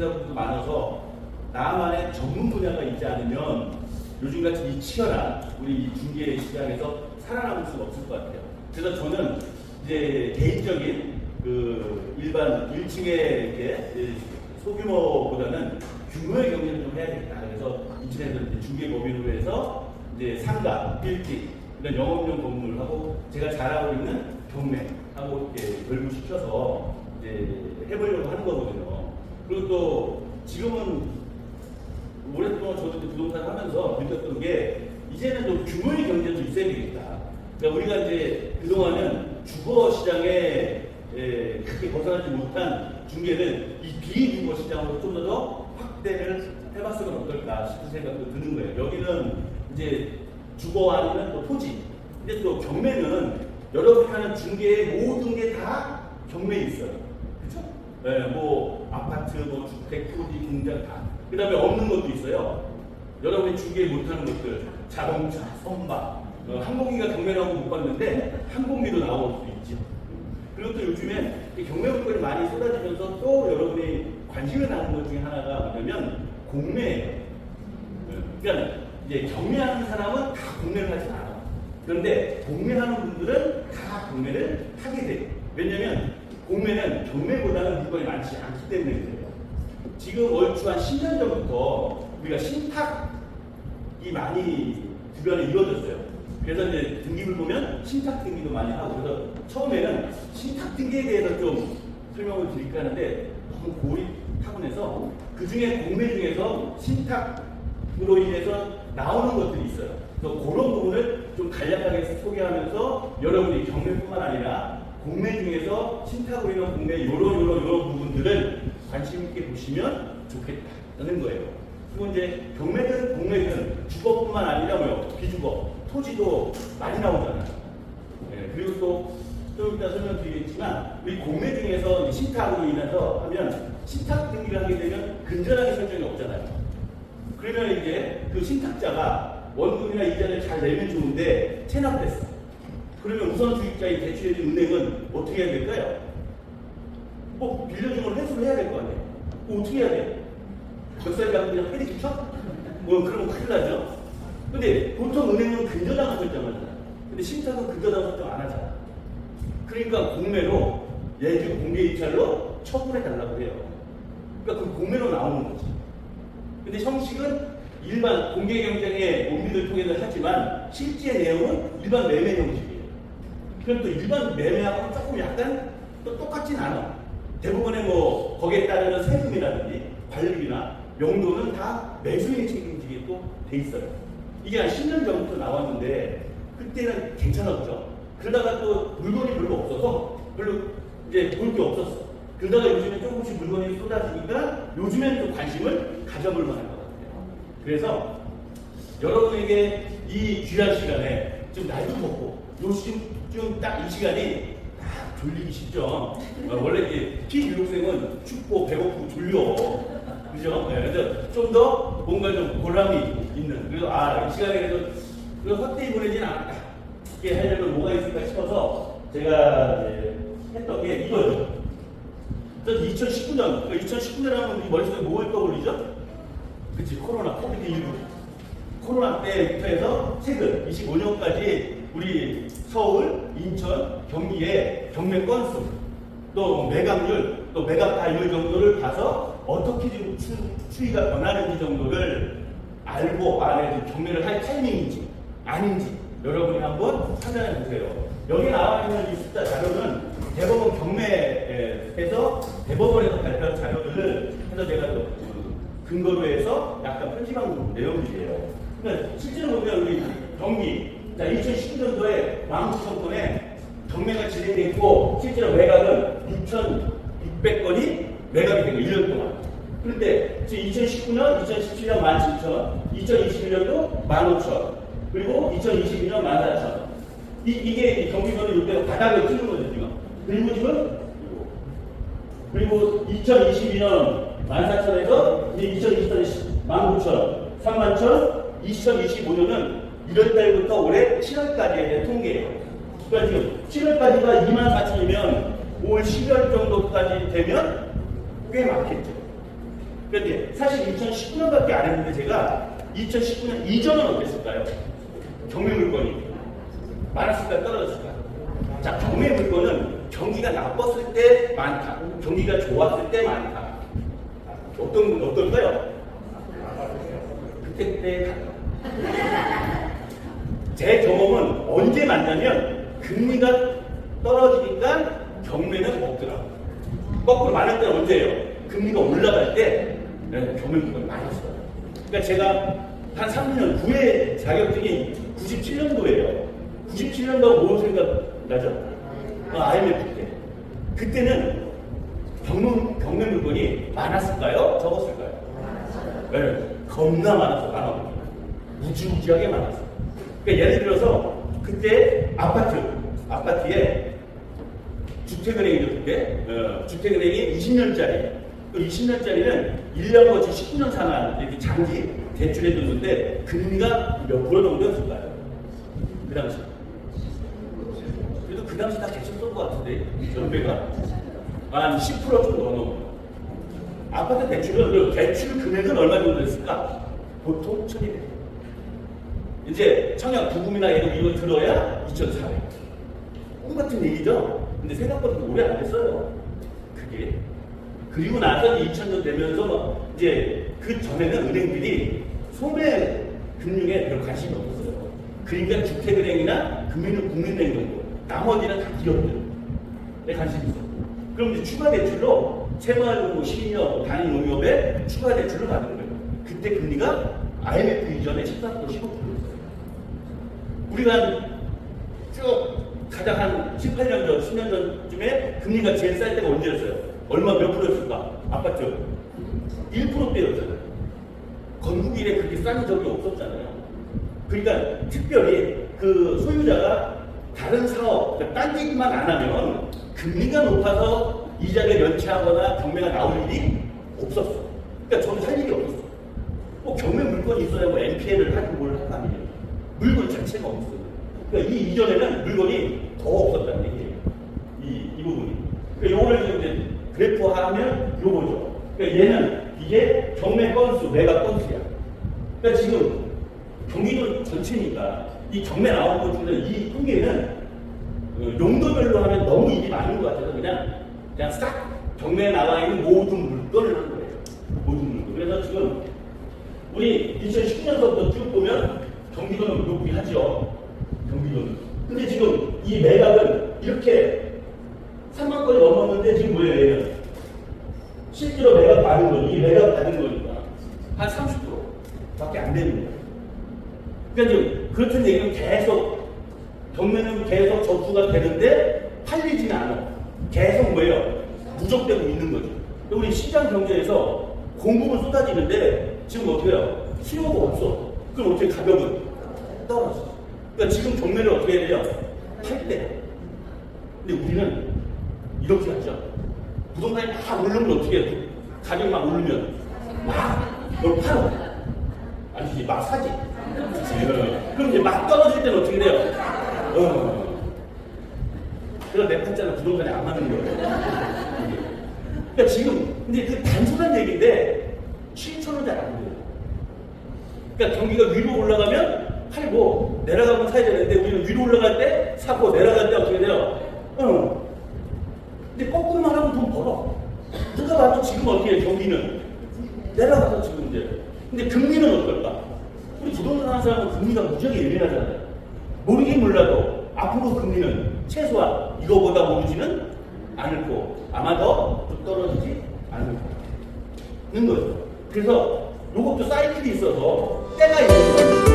중개사분들도 많아서 나만의 전문 분야가 있지 않으면 요즘같이 이 치열한 우리 이 중개 시장에서 살아남을 수가 없을 것 같아요. 그래서 저는 이제 개인적인 그 일반 1층에 이렇게 소규모보다는 규모의 경쟁을 좀 해야 되겠다. 그래서 이층에서 중개법인으로 해서 이제 상가, 빌딩 이런 영업용 건물을 하고 제가 잘하고 있는 경매하고 이렇게 결부시켜서 이제 해보려고 하는 거거든요. 그리고 또 지금은 오랫동안 저도 부동산 하면서 느꼈던 게 이제는 좀 규모의 경쟁도 있어야 되겠다. 그러니까 우리가 이제 그동안은 주거 시장에 크게 벗어나지 못한 중개는 이 비주거 시장으로 좀 더 확대를 해봤으면 어떨까 싶은 생각도 드는 거예요. 여기는 이제 주거 아니면 또 토지. 근데 또 경매는 여러분이 하는 중개의 모든 게 다 경매에 있어요. 그렇죠? 네, 뭐 아파트, 뭐 주택, 토지, 공장 다. 그 다음에 없는 것도 있어요. 여러분이 중개 못하는 것들, 자동차, 선박. 항공기가 경매라고 못 봤는데 항공기도 나올 수도 있죠. 그리고 또 요즘에 경매 물건이 많이 쏟아지면서 또 여러분이 관심을 갖는 것 중에 하나가 뭐냐면 공매예요. 그러니까 이제 경매하는 사람은 다 공매를 하지 않아. 그런데 공매하는 분들은 다 공매를 하게 돼요. 왜냐면 공매는 경매보다는 물건이 많지 않기 때문에 그래요. 지금 얼추 한 10년 전부터 우리가 신탁이 많이 주변에 이루어졌어요. 그래서 이제 등기를 보면 신탁 등기도 많이 하고, 그래서 처음에는 신탁 등기에 대해서 좀 설명을 드릴까 하는데 너무 고립 타분해서 그 중에 공매 중에서 신탁으로 인해서 나오는 것들이 있어요. 그래서 그런 부분을 좀 간략하게 소개하면서 여러분이 경매뿐만 아니라 공매 중에서 신탁으로 인한 공매 이런 부분들을 관심 있게 보시면 좋겠다는 거예요. 그리고 이제 경매든 공매든 주거뿐만 아니라 비주거, 토지도 많이 나오잖아요. 네, 그리고 또 좀 이따 설명드리겠지만 우리 공매 중에서 신탁으로 인해서 하면 신탁 등기를 하게 되면 근저당의 설정이 없잖아요. 그러면 이제 그 신탁자가 원금이나 이자를 잘 내면 좋은데 체납됐어. 그러면 우선 주입자인 대출해준 은행은 어떻게 해야 될까요? 뭐 빌려준 걸 회수를 해야 될 거 아니에요. 뭐 어떻게 해야 돼요? 벽살이라고 그냥 페리킥 쳐? 뭐 그러면 큰일 나죠. 근데 보통 은행은 근저당을 설정하잖아요. 근데 신탁은 근저당 설정 안 하잖아. 그러니까 공매로 예주 공개 입찰로 처분해 달라고 해요. 그러니까 그 공매로 나오는 거지. 근데 형식은 일반 공개 경쟁의 논리를 통해서 하지만 실제 내용은 일반 매매 형식이에요. 그럼 또 일반 매매하고 조금 약간 또 똑같진 않아. 대부분의 뭐 거기에 따르는 세금이라든지 관리비나 용도는 다 매수인이 책임지게 또 돼 있어요. 이게 한 10년 전부터 나왔는데 그때는 괜찮았죠. 그러다가 또 물건이 별로 없어서 별로 이제 볼 게 없었어. 그러다가 요즘에 조금씩 물건이 쏟아지니까 요즘엔 좀 관심을 가져볼 만한 것 같아요. 그래서 여러분에게 이 귀한 시간에 지금 날도 덥고 요즘 딱 이 시간이 딱 졸리기 쉽죠. 원래 이제 피교육생은 춥고 배고프고 졸려. 그죠? 네, 그래서 좀 더 뭔가 좀 보람이 있는. 그래서 이 시간에 그래서 헛되이 보내지는 않았다. 이게 하려면 뭐가 있을까 싶어서 제가 했던 게 이거죠. 2019년, 2019년 하면 우리 머릿속에 뭘 떠올리죠? 그치, 코비드19. 코로나 때부터 해서 최근 25년까지 우리 서울, 인천, 경기의 경매 건수, 또 매각률, 또 매각가율 정도를 봐서 어떻게 좀 추이가 변하는지 정도를 알고 경매를 할 타이밍인지 아닌지 여러분이 한번 판단해 보세요. 여기 나와 있는 이 숫자 자료는 대법원 경매에서 대법원에서 발표한 자료들을 해서 제가 또 근거로 해서 약간 편집한 내용들이에요. 그러니까 실제로 보면 우리 경기 2019년도에 19,000건의 경매가 진행됐고 실제로 매각은 6,600건이 매각이 된 거예요. 1년 동안. 그런데 지금 2019년, 2017년 17,000, 2021년도 15,000, 그리고 2022년 14,000. 이게 경기도는 이때 바닥을 찍는 거죠, 지금. 그리고 2022년 14,000에서 이제 2024년 19,000, 31,000, 2025년은 1월달부터 올해 7월까지의 통계예요. 그러니까 지금 7월까지가 24,000이면 올 10월 정도까지 되면 꽤 많겠죠. 그런데 사실 2019년밖에 안 했는데 제가 2019년 이전은 어땠을까요? 경매 물건이 많았을까요? 떨어졌을까요? 자, 경매 물건은 경기가 나빴을 때 많다. 경기가 좋았을 때 많다. 어떨까요? 그때 달라. 제 경험은 언제 맞냐면 금리가 떨어지니까 경매는 없더라고요. 거꾸로 많을 때는 언제예요? 금리가 올라갈 때 경매 물건이 많이 있어요. 그러니까 제가 한 3년 후에 자격증이 97년도예요. 97년도가 뭐 생각나죠? IMF 때. 그때는 경매 물건이 많았을까요? 적었을까요? 네, 겁나 많았어. 많아. 무지무지하게 많았어. 그러니까 예를 들어서 그때 아파트에 주택은행이죠. 그때 주택은행이 20년짜리, 그 20년짜리는 1년 거치 19년 상환 이렇게 장기 대출해 줬는데 금리가 몇 프로 정도였을까요? 그 당시. 그래도 그 당시 다 계셨던 것 같은데 연배가 한 10%좀 넘어. 아파트 대출 금액은 얼마 정도 됐을까? 보통 1,200. 이제 청약 부금이나 이거 들어야 2,400. 똑같은 얘기죠. 근데 생각보다 오래 안 됐어요. 그게. 그리고 나서 2000년 되면서 이제 그 전에는 은행들이 소매 금융에 별 관심이 없었어요. 그러니까 주택은행이나 국민은행 정도. 나머지는 다 기업들에 관심이 있어. 그럼 이제 추가 대출로 새마을금고 시니어 단위 농협에 추가 대출을 받는 거예요. 그때 금리가 IMF 이전에 14% 15%였어요. 우리가 쭉 가장 한 18년 전, 10년 전쯤에 금리가 제일 쌀 때가 언제였어요? 얼마 몇 프로였을까? 아파트 1%대였잖아요. 건국 이래 그렇게 싼 적이 없었잖아요. 그러니까 특별히 그 소유자가 다른 사업, 그러니까 딴 얘기만 안 하면 금리가 높아서 이자를 연체하거나 경매가 나올 일이 없었어. 그러니까 저는 할 일이 없었어. 뭐 경매 물건이 있어야 뭐 NPL을 하고 뭘 할 거 아니에요. 물건 자체가 없어요. 그러니까 이 이전에는 물건이 더 없었다는 얘기예요. 이 부분이. 그러니까 요거를 지금 이제 그래프화하면 요거죠. 그러니까 얘는 이게 경매 건수, 매각 건수야. 그러니까 지금 경기도 전체니까 이 경매 나온 것 중에는 이 통계는 용도별로 하면 너무 일이 많은 것 같아서 그냥 싹 경매에 나와 있는 모든 물건을 한 거예요. 모든 물건. 그래서 지금 우리 2019년서부터 쭉 보면 경기도는 높이 하죠. 경기도는. 근데 지금 이 매각은 이렇게 3만 건이 넘었는데 지금 뭐예요? 얘는 실제로 매각 받은 건, 이 매각 받은 거니까 한 30%밖에 안 되는 거예요. 그러니까 지금 그렇든 얘기는 계속 경매는 계속 접수가 되는데 팔리지는 않아. 계속 뭐예요? 누적되고 있는 거죠. 우리 시장 경제에서 공급은 쏟아지는데 지금 어떻게 해요? 수요가 없어. 그럼 어떻게 가격은 떨어져. 그러니까 지금 경매를 어떻게 해야 돼요? 팔 때. 근데 우리는 이렇게 하죠. 부동산이 막 오르면 어떻게 해요? 가격 막 오르면 막 뭘 팔어. 아니지, 막 사지. 그럼 이제 막 떨어질 때는 어떻게 돼요? 그래서 내 팔자는 부동산에 안 맞는 거예요. 그러니까 지금, 근데 그 단순한 얘기인데, 7,000원 잘 안 돼요. 그러니까 경기가 위로 올라가면 팔고, 내려가면 사야 되는데, 우리는 위로 올라갈 때 사고, 내려갈 때 어떻게 돼요? 근데 거꾸로만 하면 돈 벌어. 누가 봐도 지금 어떻게 해요? 경기는 내려가서 지금 이제. 근데 금리는 어떨까? 우리 부동산 하는 사람은 금리가 무지하게 예민하잖아요. 모르긴 몰라도 앞으로 금리는 최소한 이거보다 오르지는 않을 거고 아마 더 떨어지지 않을 거는 거죠. 그래서 이것도 사이클이 있어서 때가 있는 거예요.